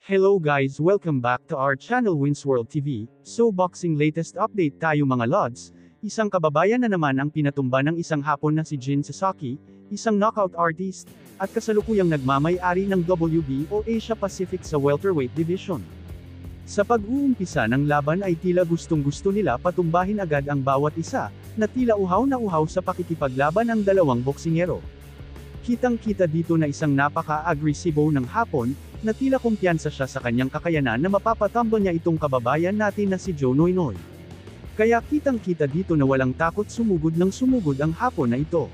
Hello guys, welcome back to our channel Wins World TV. So boxing latest update tayo mga lods. Isang kababayan na naman ang pinatumba ng isang Hapon na si Jin Sasaki, isang knockout artist, at kasalukuyang nagmamay-ari ng WBO Asia Pacific sa welterweight division. Sa pag-uumpisa ng laban ay tila gustong-gusto nila patumbahin agad ang bawat isa, na tila uhaw na uhaw sa pakikipaglaban ang dalawang boksingero. Kitang-kita dito na isang napaka-agresibo ng Hapon, na tila kumpiyansa siya sa kanyang kakayanan na mapapatumble niya itong kababayan natin na si Joe Noynoy. Kaya kitang-kita dito na walang takot sumugod ng sumugod ang Hapon na ito.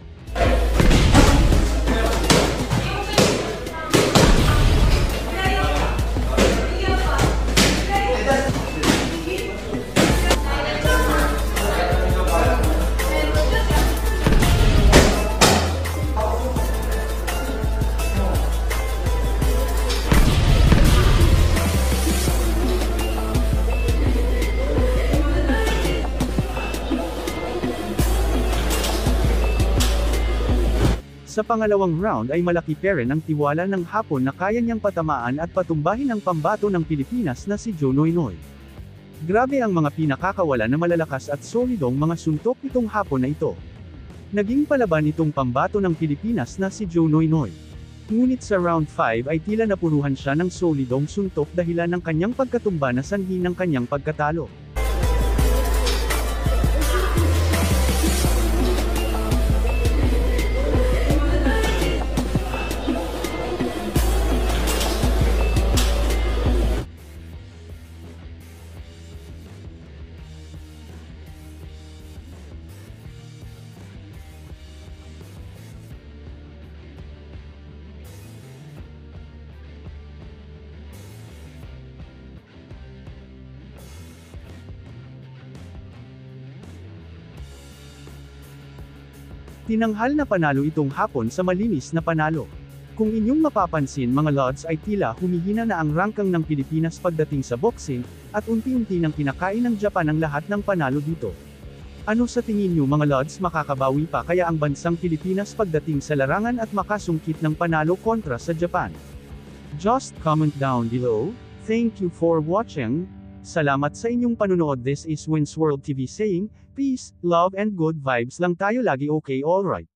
Sa pangalawang round ay malaki pa rin ang tiwala ng Hapon na kaya niyang patamaan at patumbahin ang pambato ng Pilipinas na si Joe Noynoy. Grabe ang mga pinakakawala na malalakas at solidong mga suntok itong Hapon na ito. Naging palaban itong pambato ng Pilipinas na si Joe Noynoy. Ngunit sa round 5 ay tila napuruhan siya ng solidong suntok dahilan ng kanyang pagkatumba na sanhi ng kanyang pagkatalo. Tinanghal na panalo itong Hapon sa malinis na panalo. Kung inyong mapapansin mga lods ay tila humihina na ang rangkang ng Pilipinas pagdating sa boxing, at unti-unti nang kinakain ng Japan ang lahat ng panalo dito. Ano sa tingin nyo mga lods, makakabawi pa kaya ang bansang Pilipinas pagdating sa larangan at makasungkit ng panalo kontra sa Japan? Just comment down below. Thank you for watching. Salamat sa inyong panunood. This is Wins World TV saying, peace, love and good vibes lang tayo lagi. Okay, alright.